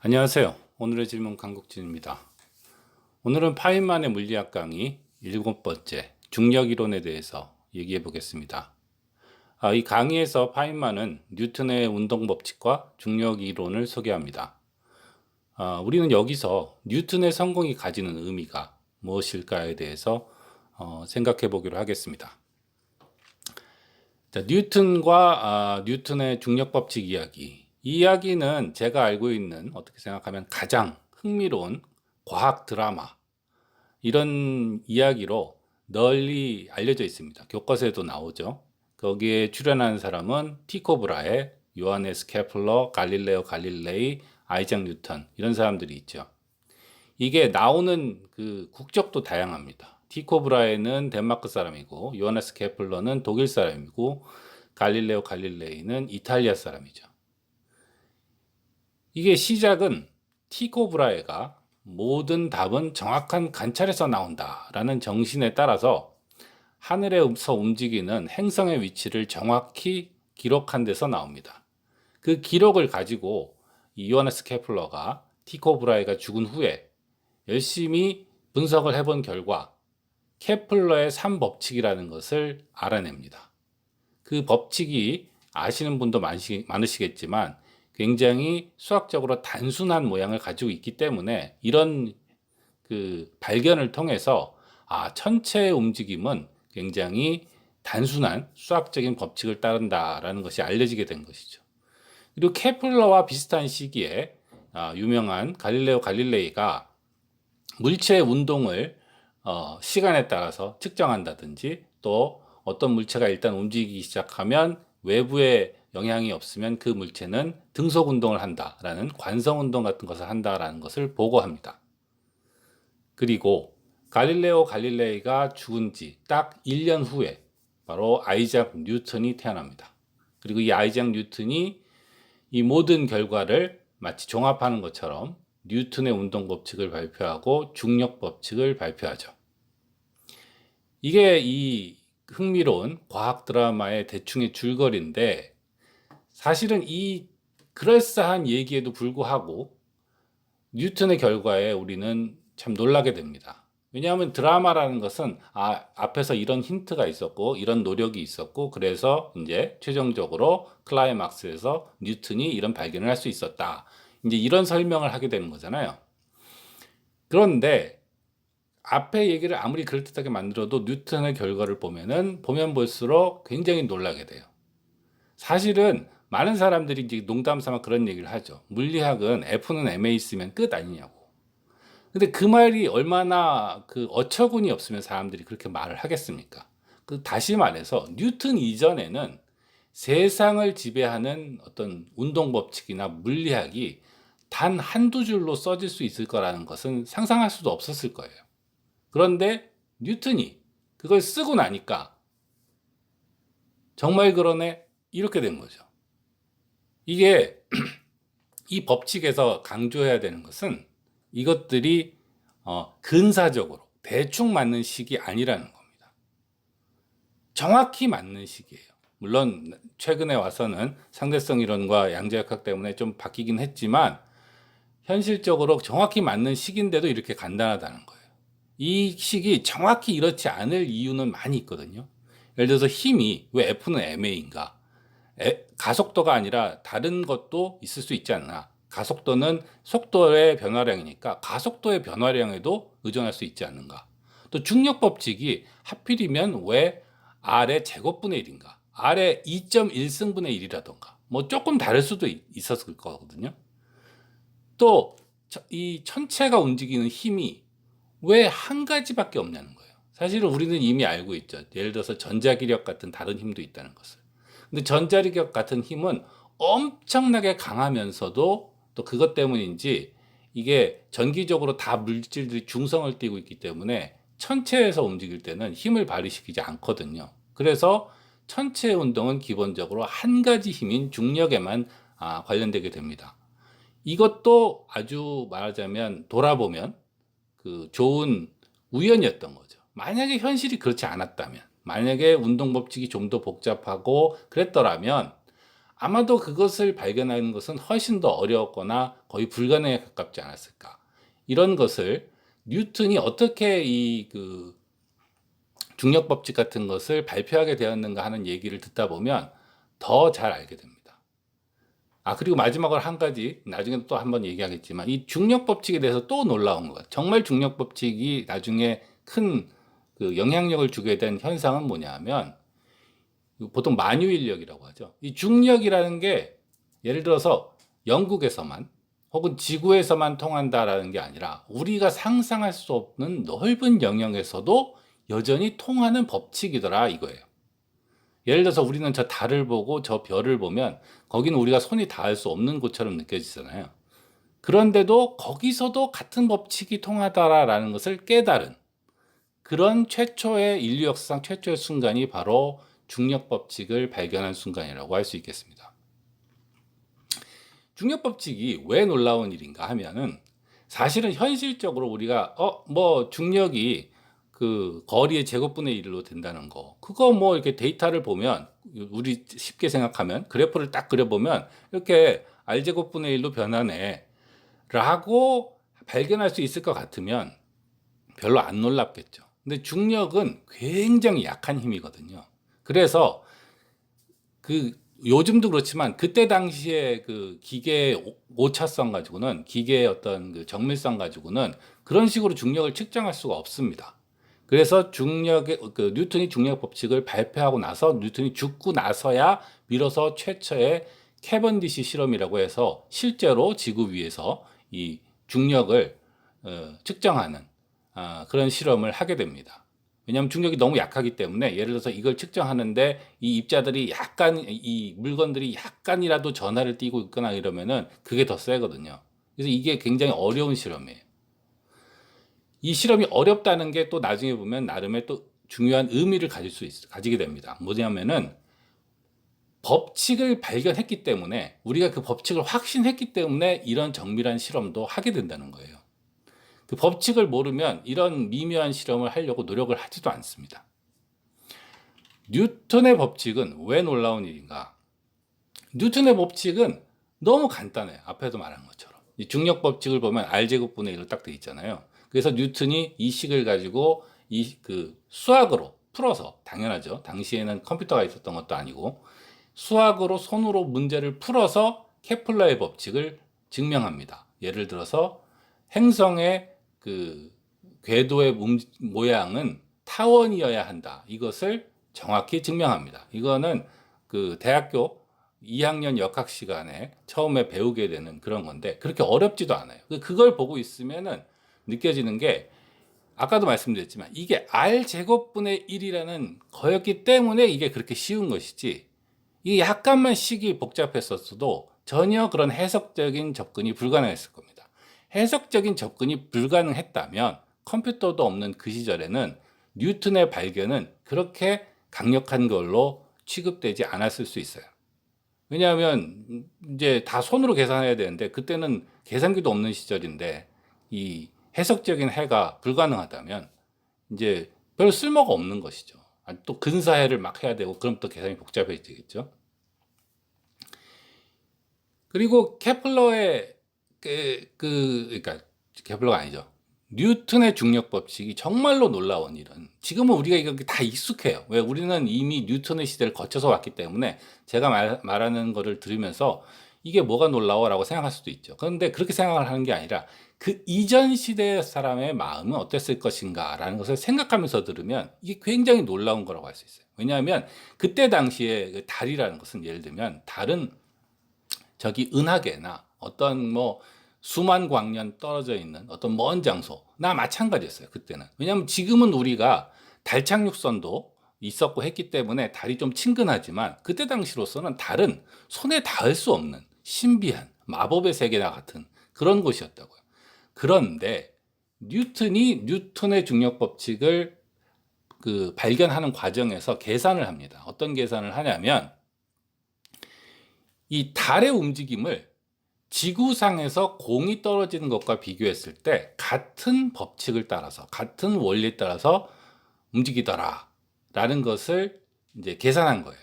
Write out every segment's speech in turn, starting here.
안녕하세요. 오늘의 질문 강국진입니다. 오늘은 파인만의 물리학 강의 7번째 중력 이론에 대해서 얘기해 보겠습니다. 이 강의에서 파인만은 뉴턴의 운동 법칙과 중력 이론을 소개합니다. 우리는 여기서 뉴턴의 성공이 가지는 의미가 무엇일까에 대해서 생각해 보기로 하겠습니다. 자, 뉴턴의 중력 법칙 이야기. 이 이야기는 제가 알고 있는, 어떻게 생각하면 가장 흥미로운 과학 드라마, 이런 이야기로 널리 알려져 있습니다. 교과서에도 나오죠. 거기에 출연하는 사람은 티코 브라해, 요하네스 케플러, 갈릴레오 갈릴레이, 아이작 뉴턴, 이런 사람들이 있죠. 이게 나오는 그 국적도 다양합니다. 티코 브라해는 덴마크 사람이고, 요하네스 케플러는 독일 사람이고, 갈릴레오 갈릴레이는 이탈리아 사람이죠. 이게 시작은 티코 브라해가 모든 답은 정확한 관찰에서 나온다라는 정신에 따라서 하늘에서 움직이는 행성의 위치를 정확히 기록한 데서 나옵니다. 그 기록을 가지고 요하네스 케플러가 티코 브라해가 죽은 후에 열심히 분석을 해본 결과 케플러의 3법칙이라는 것을 알아냅니다. 그 법칙이 아시는 분도 많으시겠지만 굉장히 수학적으로 단순한 모양을 가지고 있기 때문에 이런 그 발견을 통해서 천체의 움직임은 굉장히 단순한 수학적인 법칙을 따른다라는 것이 알려지게 된 것이죠. 그리고 케플러와 비슷한 시기에 유명한 갈릴레오 갈릴레이가 물체의 운동을 시간에 따라서 측정한다든지, 또 어떤 물체가 일단 움직이기 시작하면 외부의 영향이 없으면 그 물체는 등속 운동을 한다라는 관성 운동 같은 것을 한다라는 것을 보고합니다. 그리고 갈릴레오 갈릴레이가 죽은 지 딱 1년 후에 바로 아이작 뉴턴이 태어납니다. 그리고 이 아이작 뉴턴이 이 모든 결과를 마치 종합하는 것처럼 뉴턴의 운동 법칙을 발표하고 중력 법칙을 발표하죠. 이게 이 흥미로운 과학 드라마의 대충의 줄거리인데, 사실은 이 그럴싸한 얘기에도 불구하고 뉴턴의 결과에 우리는 참 놀라게 됩니다. 왜냐하면 드라마라는 것은 앞에서 이런 힌트가 있었고 이런 노력이 있었고 그래서 이제 최종적으로 클라이막스에서 뉴턴이 이런 발견을 할 수 있었다, 이제 이런 설명을 하게 되는 거잖아요. 그런데 앞에 얘기를 아무리 그럴듯하게 만들어도 뉴턴의 결과를 보면 볼수록 굉장히 놀라게 돼요. 사실은 많은 사람들이 이제 농담 삼아 그런 얘기를 하죠. 물리학은 F는 M에 있으면 끝 아니냐고. 근데 그 말이 얼마나 그 어처구니 없으면 사람들이 그렇게 말을 하겠습니까? 다시 말해서 뉴턴 이전에는 세상을 지배하는 어떤 운동 법칙이나 물리학이 단 한두 줄로 써질 수 있을 거라는 것은 상상할 수도 없었을 거예요. 그런데 뉴턴이 그걸 쓰고 나니까 정말 그러네, 이렇게 된 거죠. 이게 이 법칙에서 강조해야 되는 것은 이것들이 근사적으로 대충 맞는 식이 아니라는 겁니다. 정확히 맞는 식이에요. 물론 최근에 와서는 상대성 이론과 양자역학 때문에 좀 바뀌긴 했지만 현실적으로 정확히 맞는 식인데도 이렇게 간단하다는 거예요. 이 식이 정확히 이렇지 않을 이유는 많이 있거든요. 예를 들어서 힘이 왜 F는 ma인가? 가속도가 아니라 다른 것도 있을 수 있지 않나? 가속도는 속도의 변화량이니까 가속도의 변화량에도 의존할 수 있지 않는가? 또 중력 법칙이 하필이면 왜 R의 제곱분의 1인가? R의 2.1승분의 1이라던가 뭐 조금 다를 수도 있었을 거거든요. 또 이 천체가 움직이는 힘이 왜 한 가지밖에 없냐는 거예요. 사실은 우리는 이미 알고 있죠. 예를 들어서 전자기력 같은 다른 힘도 있다는 것을. 근데 전자기력 같은 힘은 엄청나게 강하면서도 또 그것 때문인지 이게 전기적으로 다 물질들이 중성을 띠고 있기 때문에 천체에서 움직일 때는 힘을 발휘시키지 않거든요. 그래서 천체의 운동은 기본적으로 한 가지 힘인 중력에만 관련되게 됩니다. 이것도 아주 말하자면 돌아보면 그 좋은 우연이었던 거죠. 만약에 현실이 그렇지 않았다면, 만약에 운동 법칙이 좀 더 복잡하고 그랬더라면 아마도 그것을 발견하는 것은 훨씬 더 어려웠거나 거의 불가능에 가깝지 않았을까. 이런 것을 뉴턴이 어떻게 이 중력 법칙 같은 것을 발표하게 되었는가 하는 얘기를 듣다 보면 더 잘 알게 됩니다. 그리고 마지막으로 한 가지, 나중에 또 한번 얘기하겠지만, 이 중력 법칙에 대해서 또 놀라운 것. 정말 중력 법칙이 나중에 큰 영향력을 주게 된 현상은 뭐냐 하면, 보통 만유인력이라고 하죠. 이 중력이라는 게 예를 들어서 영국에서만 혹은 지구에서만 통한다라는 게 아니라 우리가 상상할 수 없는 넓은 영역에서도 여전히 통하는 법칙이더라 이거예요. 예를 들어서 우리는 저 달을 보고 저 별을 보면 거기는 우리가 손이 닿을 수 없는 곳처럼 느껴지잖아요. 그런데도 거기서도 같은 법칙이 통하다라는 것을 깨달은 그런 최초의 인류 역사상 최초의 순간이 바로 중력 법칙을 발견한 순간이라고 할 수 있겠습니다. 중력 법칙이 왜 놀라운 일인가 하면은 사실은 현실적으로 우리가 중력이 거리의 제곱분의 1로 된다는 거, 그거 뭐 이렇게 데이터를 보면, 우리 쉽게 생각하면 그래프를 딱 그려보면 이렇게 r제곱분의 1로 변하네 라고 발견할 수 있을 것 같으면 별로 안 놀랍겠죠. 근데 중력은 굉장히 약한 힘이거든요. 그래서 요즘도 그렇지만 그때 당시에 기계의 오차성 가지고는, 기계의 어떤 정밀성 가지고는 그런 식으로 중력을 측정할 수가 없습니다. 그래서 뉴턴이 중력 법칙을 발표하고 나서, 뉴턴이 죽고 나서야 비로소 최초의 캐번디시 실험이라고 해서 실제로 지구 위에서 이 중력을 측정하는 그런 실험을 하게 됩니다. 왜냐하면 중력이 너무 약하기 때문에, 예를 들어서 이걸 측정하는데 이 입자들이 이 물건들이 약간이라도 전하를 띠고 있거나 이러면은 그게 더 세거든요. 그래서 이게 굉장히 어려운 실험이에요. 이 실험이 어렵다는 게 또 나중에 보면 나름의 또 중요한 의미를 가지게 됩니다. 뭐냐면은 법칙을 발견했기 때문에, 우리가 그 법칙을 확신했기 때문에 이런 정밀한 실험도 하게 된다는 거예요. 그 법칙을 모르면 이런 미묘한 실험을 하려고 노력을 하지도 않습니다. 뉴턴의 법칙은 왜 놀라운 일인가? 뉴턴의 법칙은 너무 간단해요. 앞에도 말한 것처럼. 이 중력 법칙을 보면 r제곱분의 1로 딱 돼 있잖아요. 그래서 뉴턴이 이 식을 가지고 수학으로 풀어서, 당연하죠. 당시에는 컴퓨터가 있었던 것도 아니고, 수학으로 손으로 문제를 풀어서 케플러의 법칙을 증명합니다. 예를 들어서 행성의 궤도의 모양은 타원이어야 한다. 이것을 정확히 증명합니다. 이거는 대학교 2학년 역학 시간에 처음에 배우게 되는 그런 건데, 그렇게 어렵지도 않아요. 그걸 보고 있으면은 느껴지는 게, 아까도 말씀드렸지만 이게 r제곱분의 1이라는 거였기 때문에 이게 그렇게 쉬운 것이지, 이게 약간만 식이 복잡했었어도 전혀 그런 해석적인 접근이 불가능했을 겁니다. 해석적인 접근이 불가능했다면 컴퓨터도 없는 그 시절에는 뉴턴의 발견은 그렇게 강력한 걸로 취급되지 않았을 수 있어요. 왜냐하면 이제 다 손으로 계산해야 되는데, 그때는 계산기도 없는 시절인데 이 해석적인 해가 불가능하다면 이제 별 쓸모가 없는 것이죠. 또 근사해를 막 해야 되고 그럼 또 계산이 복잡해지겠죠. 그리고 케플러의 그러니까 케플러가 아니죠. 뉴턴의 중력 법칙이 정말로 놀라운 일은, 지금은 우리가 이거 다 익숙해요. 왜? 우리는 이미 뉴턴의 시대를 거쳐서 왔기 때문에 제가 말하는 거를 들으면서 이게 뭐가 놀라워라고 생각할 수도 있죠. 그런데 그렇게 생각을 하는 게 아니라 그 이전 시대 사람의 마음은 어땠을 것인가라는 것을 생각하면서 들으면 이게 굉장히 놀라운 거라고 할 수 있어요. 왜냐하면 그때 당시에 달이라는 것은, 예를 들면 달은 저기 은하계나 어떤 수만 광년 떨어져 있는 어떤 먼 장소나 마찬가지였어요, 그때는. 왜냐하면 지금은 우리가 달 착륙선도 있었고 했기 때문에 달이 좀 친근하지만, 그때 당시로서는 달은 손에 닿을 수 없는 신비한 마법의 세계나 같은 그런 곳이었다고요. 그런데 뉴턴의 중력 법칙을 발견하는 과정에서 계산을 합니다. 어떤 계산을 하냐면, 이 달의 움직임을 지구상에서 공이 떨어지는 것과 비교했을 때 같은 법칙을 따라서, 같은 원리에 따라서 움직이더라 라는 것을 이제 계산한 거예요.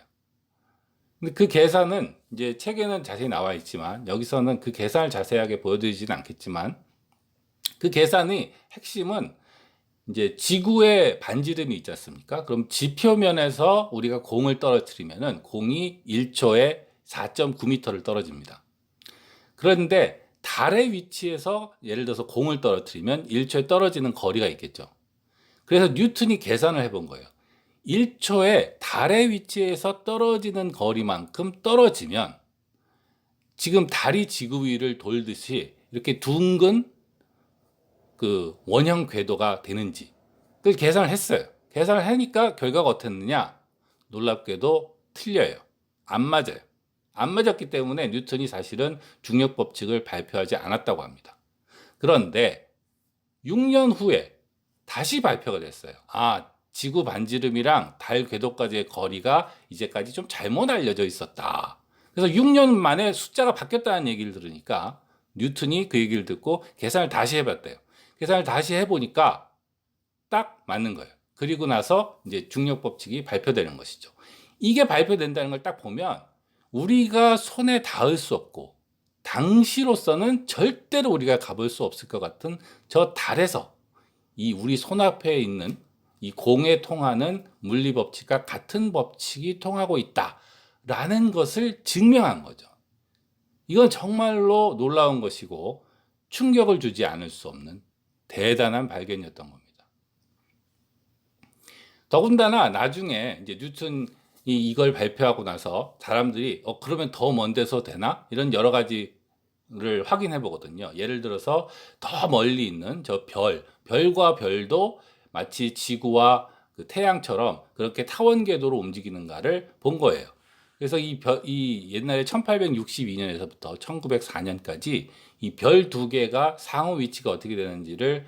근데 그 계산은 이제 책에는 자세히 나와 있지만 여기서는 그 계산을 자세하게 보여드리지는 않겠지만 그 계산의 핵심은 이제 지구의 반지름이 있지 않습니까? 그럼 지표면에서 우리가 공을 떨어뜨리면은 공이 1초에 4.9m를 떨어집니다. 그런데 달의 위치에서 예를 들어서 공을 떨어뜨리면 1초에 떨어지는 거리가 있겠죠. 그래서 뉴턴이 계산을 해본 거예요. 1초에 달의 위치에서 떨어지는 거리만큼 떨어지면 지금 달이 지구 위를 돌듯이 이렇게 둥근 그 원형 궤도가 되는지 그걸 계산을 했어요. 계산을 하니까 결과가 어땠느냐? 놀랍게도 틀려요. 안 맞아요. 안 맞았기 때문에 뉴턴이 사실은 중력 법칙을 발표하지 않았다고 합니다. 그런데 6년 후에 다시 발표가 됐어요. 아, 지구 반지름이랑 달 궤도까지의 거리가 이제까지 좀 잘못 알려져 있었다. 그래서 6년 만에 숫자가 바뀌었다는 얘기를 들으니까 뉴턴이 그 얘기를 듣고 계산을 다시 해봤대요. 계산을 다시 해보니까 딱 맞는 거예요. 그리고 나서 이제 중력 법칙이 발표되는 것이죠. 이게 발표된다는 걸 딱 보면 우리가 손에 닿을 수 없고 당시로서는 절대로 우리가 가볼 수 없을 것 같은 저 달에서 이 우리 손앞에 있는 이 공에 통하는 물리 법칙과 같은 법칙이 통하고 있다라는 것을 증명한 거죠. 이건 정말로 놀라운 것이고 충격을 주지 않을 수 없는 대단한 발견이었던 겁니다. 더군다나 나중에 이제 뉴턴이 이걸 발표하고 나서 사람들이 그러면 더 먼 데서 되나? 이런 여러 가지를 확인해 보거든요. 예를 들어서 더 멀리 있는 저 별과 별도 마치 지구와 그 태양처럼 그렇게 타원 궤도로 움직이는가를 본 거예요. 그래서 이 옛날에 1862년에서부터 1904년까지 이 별 두 개가 상호 위치가 어떻게 되는지를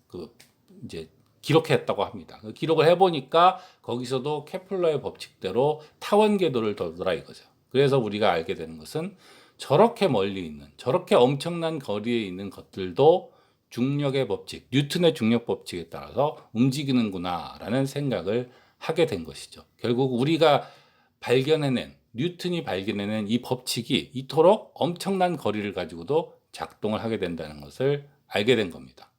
그 이제 기록했다고 합니다. 기록을 해보니까 거기서도 케플러의 법칙대로 타원 궤도를 돌더라 이거죠. 그래서 우리가 알게 되는 것은 저렇게 멀리 있는, 저렇게 엄청난 거리에 있는 것들도 중력의 법칙, 뉴턴의 중력 법칙에 따라서 움직이는구나라는 생각을 하게 된 것이죠. 결국 우리가 뉴턴이 발견해낸 이 법칙이 이토록 엄청난 거리를 가지고도 작동을 하게 된다는 것을 알게 된 겁니다.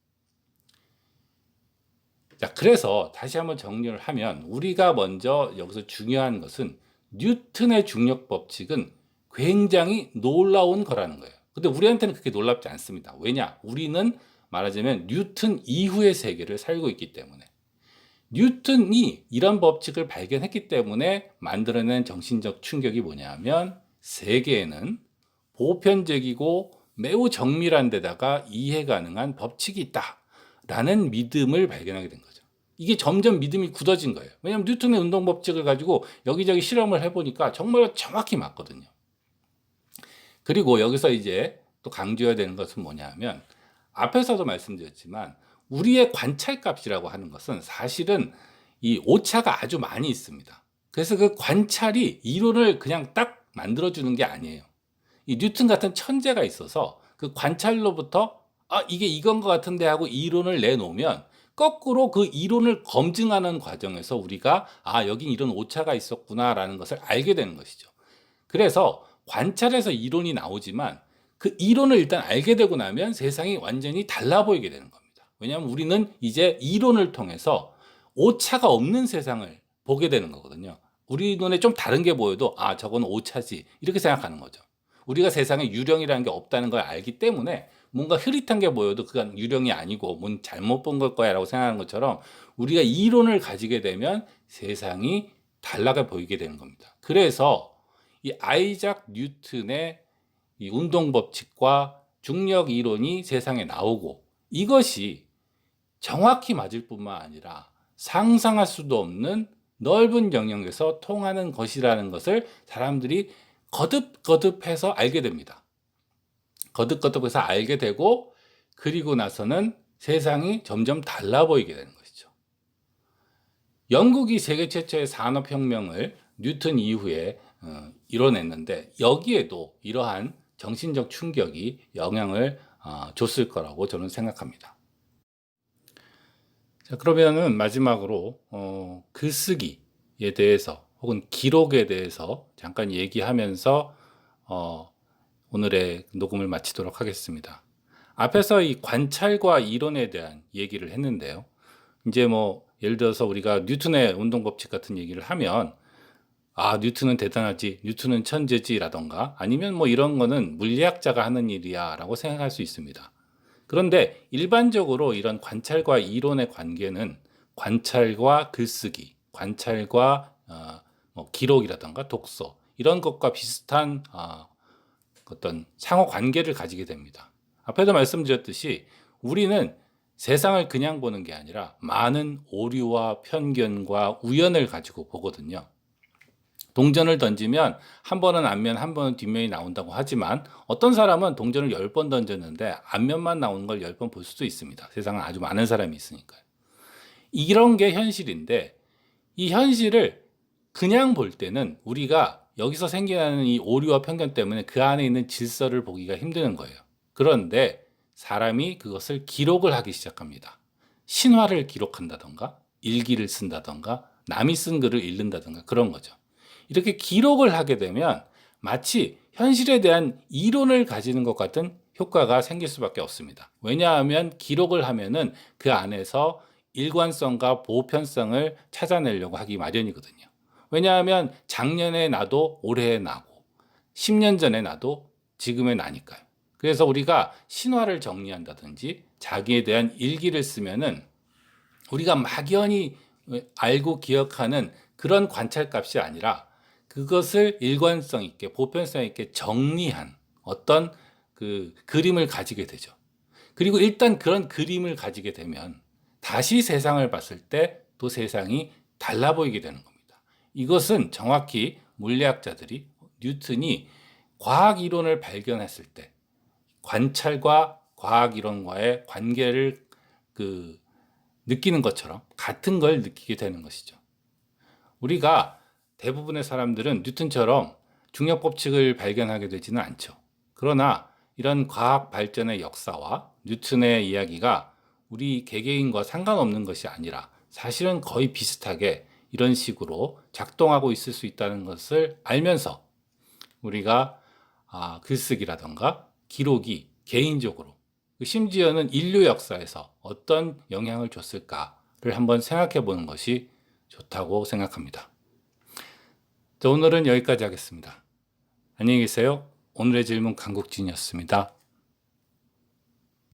자, 그래서 다시 한번 정리를 하면 우리가 먼저 여기서 중요한 것은 뉴턴의 중력 법칙은 굉장히 놀라운 거라는 거예요. 근데 우리한테는 그렇게 놀랍지 않습니다. 왜냐? 우리는 말하자면 뉴턴 이후의 세계를 살고 있기 때문에. 뉴턴이 이런 법칙을 발견했기 때문에 만들어낸 정신적 충격이 뭐냐면 세계에는 보편적이고 매우 정밀한 데다가 이해 가능한 법칙이 있다라는 믿음을 발견하게 된 거죠. 이게 점점 믿음이 굳어진 거예요. 왜냐하면 뉴턴의 운동 법칙을 가지고 여기저기 실험을 해보니까 정말로 정확히 맞거든요. 그리고 여기서 이제 또 강조해야 되는 것은 뭐냐면 앞에서도 말씀드렸지만 우리의 관찰값이라고 하는 것은 사실은 이 오차가 아주 많이 있습니다. 그래서 그 관찰이 이론을 그냥 딱 만들어주는 게 아니에요. 이 뉴턴 같은 천재가 있어서 그 관찰로부터 이게 이건 것 같은데 하고 이론을 내놓으면 거꾸로 그 이론을 검증하는 과정에서 우리가 여긴 이런 오차가 있었구나라는 것을 알게 되는 것이죠. 그래서 관찰에서 이론이 나오지만 그 이론을 일단 알게 되고 나면 세상이 완전히 달라 보이게 되는 겁니다. 왜냐하면 우리는 이제 이론을 통해서 오차가 없는 세상을 보게 되는 거거든요. 우리 눈에 좀 다른 게 보여도 저건 오차지 이렇게 생각하는 거죠. 우리가 세상에 유령이라는 게 없다는 걸 알기 때문에 뭔가 흐릿한 게 보여도 그건 유령이 아니고 뭔 잘못 본 걸 거야 라고 생각하는 것처럼 우리가 이론을 가지게 되면 세상이 달라가 보이게 되는 겁니다. 그래서 이 아이작 뉴턴의 이 운동 법칙과 중력 이론이 세상에 나오고 이것이 정확히 맞을 뿐만 아니라 상상할 수도 없는 넓은 영역에서 통하는 것이라는 것을 사람들이 거듭거듭해서 알게 됩니다. 거듭거듭해서 알게 되고 그리고 나서는 세상이 점점 달라 보이게 되는 것이죠. 영국이 세계 최초의 산업혁명을 뉴턴 이후에 이뤄냈는데 여기에도 이러한 정신적 충격이 영향을 줬을 거라고 저는 생각합니다. 자, 그러면은 마지막으로 글쓰기에 대해서 혹은 기록에 대해서 잠깐 얘기하면서 오늘의 녹음을 마치도록 하겠습니다. 앞에서 이 관찰과 이론에 대한 얘기를 했는데요. 이제 뭐 예를 들어서 우리가 뉴턴의 운동 법칙 같은 얘기를 하면 뉴턴은 대단하지, 뉴턴은 천재지라던가 아니면 뭐 이런 거는 물리학자가 하는 일이야 라고 생각할 수 있습니다. 그런데 일반적으로 이런 관찰과 이론의 관계는 관찰과 글쓰기, 관찰과 뭐 기록이라던가 독서 이런 것과 비슷한 어떤 상호 관계를 가지게 됩니다. 앞에도 말씀드렸듯이 우리는 세상을 그냥 보는 게 아니라 많은 오류와 편견과 우연을 가지고 보거든요. 동전을 던지면 한 번은 앞면, 한 번은 뒷면이 나온다고 하지만 어떤 사람은 동전을 10번 던졌는데 앞면만 나오는 걸 10번 볼 수도 있습니다. 세상은 아주 많은 사람이 있으니까요. 이런 게 현실인데 이 현실을 그냥 볼 때는 우리가 여기서 생겨나는 이 오류와 편견 때문에 그 안에 있는 질서를 보기가 힘드는 거예요. 그런데 사람이 그것을 기록을 하기 시작합니다. 신화를 기록한다던가 일기를 쓴다던가 남이 쓴 글을 읽는다던가 그런 거죠. 이렇게 기록을 하게 되면 마치 현실에 대한 이론을 가지는 것 같은 효과가 생길 수밖에 없습니다. 왜냐하면 기록을 하면은 그 안에서 일관성과 보편성을 찾아내려고 하기 마련이거든요. 왜냐하면 작년에 나도 올해에 나고 10년 전에 나도 지금에 나니까요. 그래서 우리가 신화를 정리한다든지 자기에 대한 일기를 쓰면은 우리가 막연히 알고 기억하는 그런 관찰값이 아니라 그것을 일관성 있게 보편성 있게 정리한 어떤 그 그림을 가지게 되죠. 그리고 일단 그런 그림을 가지게 되면 다시 세상을 봤을 때 또 세상이 달라 보이게 되는 겁니다. 이것은 정확히 물리학자들이 뉴턴이 과학 이론을 발견했을 때 관찰과 과학 이론과의 관계를 느끼는 것처럼 같은 걸 느끼게 되는 것이죠. 우리가 대부분의 사람들은 뉴턴처럼 중력 법칙을 발견하게 되지는 않죠. 그러나 이런 과학 발전의 역사와 뉴턴의 이야기가 우리 개개인과 상관없는 것이 아니라 사실은 거의 비슷하게 이런 식으로 작동하고 있을 수 있다는 것을 알면서 우리가 글쓰기라던가 기록이 개인적으로 심지어는 인류 역사에서 어떤 영향을 줬을까를 한번 생각해 보는 것이 좋다고 생각합니다. 자, 오늘은 여기까지 하겠습니다. 안녕히 계세요. 오늘의 질문 강국진이었습니다.